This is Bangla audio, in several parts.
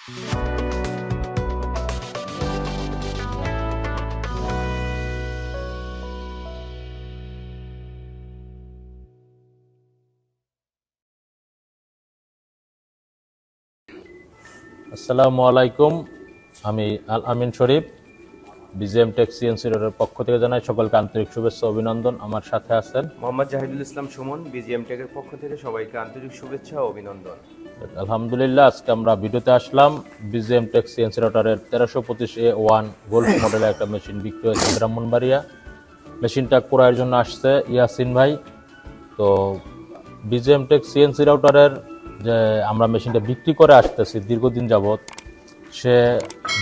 আসসালামু আলাইকুম, আমি আল আমিন শরীফ বিজিএম টেক সিএনসির পক্ষ থেকে জানাই সকলকে আন্তরিক শুভেচ্ছা অভিনন্দন। আমার সাথে আছেন মোহাম্মদ জাহিদুল ইসলাম সুমন। বিজিএম টেকের পক্ষ থেকে সবাইকে আন্তরিক শুভেচ্ছা ও অভিনন্দন। আলহামদুলিল্লাহ, আজকে আমরা ভিডিওতে আসলাম বিজিএম টেক সিএনসি রটারের 1325A1 গোল্ড মডেলের একটা মেশিন বিক্রি হয়েছে ব্রাহ্মণবাড়িয়া। মেশিনটা ক্রয়ের জন্য আসছে ইয়াসিন ভাই। তো বিজিএম টেক সিএনসি রাউটারের যে আমরা মেশিনটা বিক্রি করে আসতেছি দীর্ঘদিন যাবৎ, সে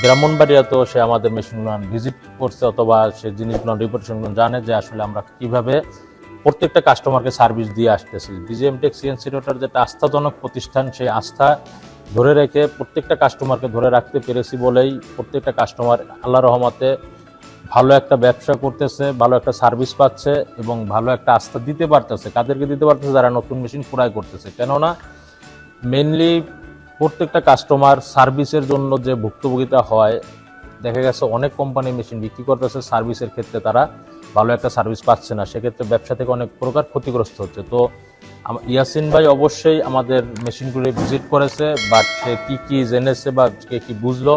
ব্রাহ্মণবাড়িয়াতেও সে আমাদের মেশিনগুলো ভিজিট করছে অথবা সে জিনিসগুলো রিপোর্টেশনগুলো জানে যে আসলে আমরা কীভাবে প্রত্যেকটা কাস্টমারকে সার্ভিস দিয়ে আসতেছি। বিজিএম টেক সিএনসি রাউটার যেটা আস্থাজনক প্রতিষ্ঠান, সেই আস্থা ধরে রেখে প্রত্যেকটা কাস্টমারকে ধরে রাখতে পেরেছি বলেই প্রত্যেকটা কাস্টমার আল্লাহ রহমতে ভালো একটা ব্যবসা করতেছে, ভালো একটা সার্ভিস পাচ্ছে এবং ভালো একটা আস্থা দিতে পারতেছে। কাদেরকে দিতে পারতেছে? যারা নতুন মেশিন ক্রয় করতেছে। কেননা মেনলি প্রত্যেকটা কাস্টমার সার্ভিসের জন্য যে ভুক্তভোগিতা হয়, দেখা গেছে অনেক কোম্পানি মেশিন বিক্রি করতেছে, সার্ভিসের ক্ষেত্রে তারা ভালো একটা সার্ভিস পাচ্ছে না, সেক্ষেত্রে ব্যবসা থেকে অনেক প্রকার ক্ষতিগ্রস্ত হচ্ছে। তো ইয়াসিন ভাই অবশ্যই আমাদের মেশিনগুলি ভিজিট করেছে, বাট সে কী জেনেছে বা কে কী বুঝলো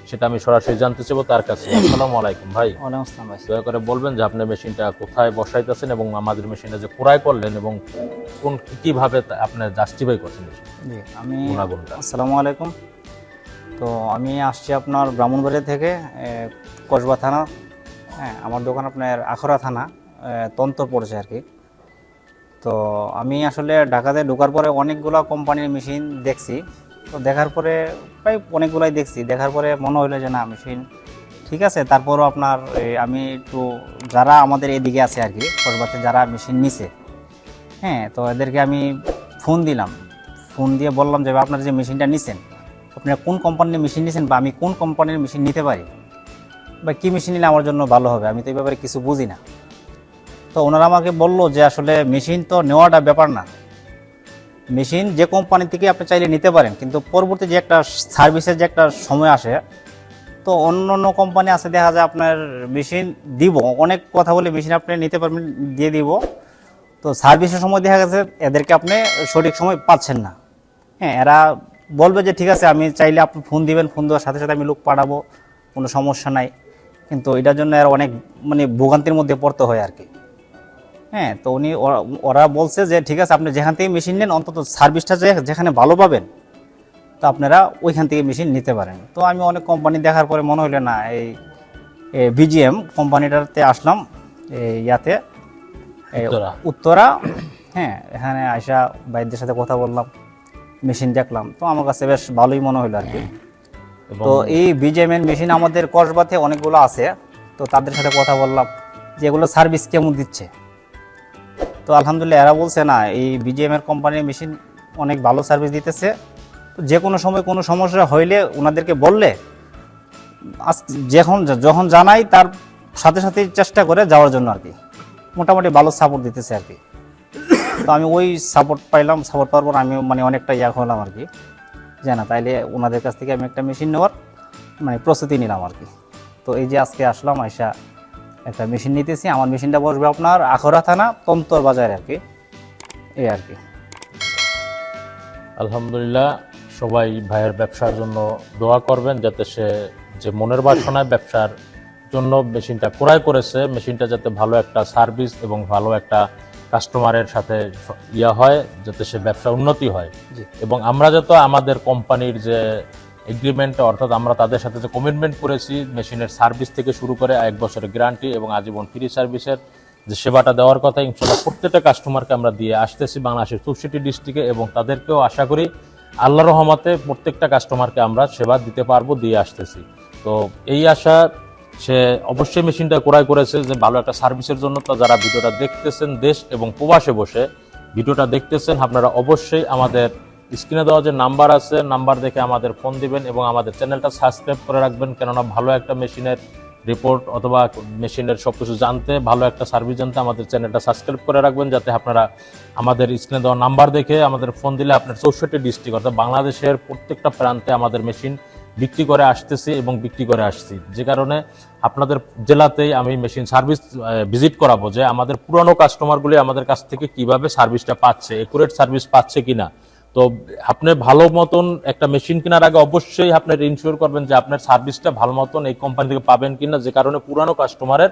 সেটা আমি সরাসরি জানতে চাইবো তার কাছে। আসসালামু আলাইকুম ভাই। ওয়ালাইকুম আসসালাম ভাই। দয়া করে বলবেন যে আপনি মেশিনটা কোথায় বসাইতেছেন এবং আমাদের মেশিনটা যে ক্রয় করলেন এবং কীভাবে আপনি জাস্টিফাই করছেন মেশিন। জি, আমি আসসালামু আলাইকুম। তো আমি আসছি আপনার ব্রাহ্মণবাড়িয়া থেকে, কসবা থানা। হ্যাঁ, আমার দোকান আপনার আখড়া থানা, তন্তর পড়েছে আর কি। তো আমি আসলে ঢাকাতে ঢোকার পরে অনেকগুলো কোম্পানির মেশিন দেখছি। তো দেখার পরে প্রায় অনেকগুলাই দেখছি, দেখার পরে মনে হলো যে না, মেশিন ঠিক আছে। তারপরও আপনার আমি একটু যারা আমাদের এদিকে আছে আর কি, কসবাতে যারা মেশিন নিছে, হ্যাঁ, তো এদেরকে আমি ফোন দিলাম। ফোন দিয়ে বললাম যে আপনারা যে মেশিনটা নিছেন, আপনারা কোন কোম্পানির মেশিন নিছেন বা আমি কোন কোম্পানির মেশিন নিতে পারি বা কী মেশিন নিলে আমার জন্য ভালো হবে, আমি তো এই ব্যাপারে কিছু বুঝি না। তো ওনারা আমাকে বললো যে আসলে মেশিন তো নেওয়াটা ব্যাপার না, মেশিন যে কোম্পানি থেকে আপনি চাইলে নিতে পারেন, কিন্তু পরবর্তী যে একটা সার্ভিসের যে একটা সময় আসে, তো অন্য অন্য কোম্পানি আছে দেখা যায় আপনার মেশিন দিব, অনেক কথা বলে মেশিন আপনি নিতে পারবেন, দিয়ে দিব, তো সার্ভিসের সময় দেখা গেছে এদেরকে আপনি সঠিক সময় পাচ্ছেন না। হ্যাঁ, এরা বলবে যে ঠিক আছে আমি চাইলে আপনি ফোন দিবেন, ফোন দেওয়ার সাথে সাথে আমি লোক পাঠাবো, কোনো সমস্যা নাই, কিন্তু এটার জন্য এরা অনেক ভোগান্তির মধ্যে পড়তে হয় আর কি। হ্যাঁ, তো ওরা বলছে যে ঠিক আছে আপনি যেখান থেকে মেশিন নেন অন্তত সার্ভিসটা যেখানে ভালো পাবেন, তো আপনারা ওইখান থেকে মেশিন নিতে পারেন। তো আমি অনেক কোম্পানি দেখার পরে মনে হইলো না, এই বিজিএম কোম্পানিটাতে আসলাম, ইয়াতে উত্তরা। হ্যাঁ, এখানে আয়সা ভাইদের সাথে কথা বললাম, মেশিন দেখলাম, তো আমার কাছে বেশ ভালোই মনে হইলো আর কি। তো এই বিজিএম এর মেশিন আমাদের কসবাতে অনেকগুলো আছে, তো তাদের সাথে কথা বললাম যে এগুলো সার্ভিস কেমন দিচ্ছে। তো আলহামদুলিল্লাহ এরা বলছে না, এই বিজিএম এর কোম্পানির মেশিন অনেক ভালো সার্ভিস দিতেছে। তো যে কোনো সময় কোনো সমস্যা হইলে ওনাদেরকে বললে যখন জানাই তার সাথে সাথে চেষ্টা করে যাওয়ার জন্য আর কি, মোটামুটি ভালো সাপোর্ট দিতেছে আর কি। তো আমি ওই সাপোর্ট পাইলাম, সাপোর্ট পাওয়ার পর আমি অনেকটা হলাম আর কি, যে না তাইলে ওনাদের কাছ থেকে আমি একটা মেশিন নেওয়ার প্রস্তুতি নিলাম আর কি। তো এই যে আজকে আসলাম, আয়সা একটা মেশিন নিতেছি। আমার মেশিনটা বসবে আপনার আখড়া থানা, তন্তর বাজারে আর কি, এই আর কি। আলহামদুলিল্লাহ, সবাই ভাইয়ের ব্যবসার জন্য দোয়া করবেন, যাতে সে যে মনের বাসনায় ব্যবসার জন্য মেশিনটা ক্রয় করেছে, মেশিনটা যাতে ভালো একটা সার্ভিস এবং ভালো একটা কাস্টমারের সাথে হয়, যাতে সে ব্যবসা উন্নতি হয়। এবং আমরা যাতে আমাদের কোম্পানির যে এগ্রিমেন্ট, অর্থাৎ আমরা তাদের সাথে যে কমিটমেন্ট করেছি মেশিনের সার্ভিস থেকে শুরু করে 1 বছরের গ্যারান্টি এবং আজীবন ফ্রি সার্ভিসের যে সেবাটা দেওয়ার কথা, ইনশাআল্লাহ প্রত্যেকটা কাস্টমারকে আমরা দিয়ে আসতেছি বাংলাদেশের 64টি ডিস্ট্রিক্টে, এবং তাদেরকেও আশা করি আল্লাহর রহমতে প্রত্যেকটা কাস্টমারকে আমরা সেবা দিতে পারবো, দিয়ে আসতেছি। তো এই আশা, সে অবশ্যই মেশিনটা ক্রয় করেছে যে ভালো একটা সার্ভিসের জন্য। তো যারা ভিডিওটা দেখতেছেন দেশ এবং প্রবাসে বসে ভিডিওটা দেখতেছেন, আপনারা অবশ্যই আমাদের স্ক্রিনে দেওয়া যে নাম্বার আছে, নাম্বার দেখে আমাদের ফোন দিবেন এবং আমাদের চ্যানেলটা সাবস্ক্রাইব করে রাখবেন। কেননা ভালো একটা মেশিনের রিপোর্ট অথবা মেশিনের সব কিছু জানতে, ভালো একটা সার্ভিস জানতে আমাদের চ্যানেলটা সাবস্ক্রাইব করে রাখবেন, যাতে আপনারা আমাদের স্ক্রিনে দেওয়া নাম্বার দেখে আমাদের ফোন দিলে আপনার 64টি ডিস্ট্রিক্ট অর্থাৎ বাংলাদেশের প্রত্যেকটা প্রান্তে আমাদের মেশিন বিক্রি করে আসতেছি এবং বিক্রি করে আসছি, যে কারণে আপনাদের জেলাতেই আমি মেশিন সার্ভিস ভিজিট করাবো যে আমাদের পুরনো কাস্টমারগুলি আমাদের কাছ থেকে কিভাবে সার্ভিসটা পাচ্ছে, একুরেট সার্ভিস পাচ্ছে কিনা। তো আপনি ভালো মতন একটা মেশিন কেনার আগে অবশ্যই আপনার ইনশিওর করবেন যে আপনার সার্ভিসটা ভালো মতন এই কোম্পানি থেকে পাবেন কিনা, যে কারণে পুরানো কাস্টমারের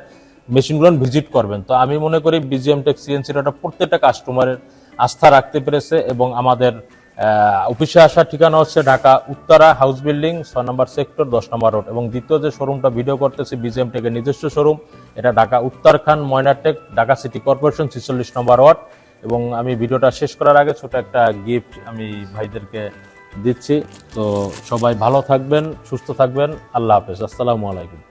মেশিনগুলো ভিজিট করবেন। তো আমি মনে করি বিজিএম টেক সিএনসি রটার প্রত্যেকটা কাস্টমারের আস্থা রাখতে পেরেছে এবং আমাদের অফিসে আসার ঠিকানা হচ্ছে ঢাকা উত্তরা হাউস বিল্ডিং 6 নম্বর সেক্টর 10 নম্বর রোড, এবং দ্বিতীয় যে শোরুমটা ভিডিও করতেছি বিজিএম টেকের নিজস্ব শোরুম, এটা ঢাকা উত্তরখান ময়নাটেক, ঢাকা সিটি কর্পোরেশন 46 নম্বর ওয়ার্ড। এবং আমি ভিডিওটা শেষ করার আগে ছোট একটা গিফট আমি ভাইদেরকে দিচ্ছি। তো সবাই ভালো থাকবেন, সুস্থ থাকবেন, আল্লাহ হাফেজ, আসসালামু আলাইকুম।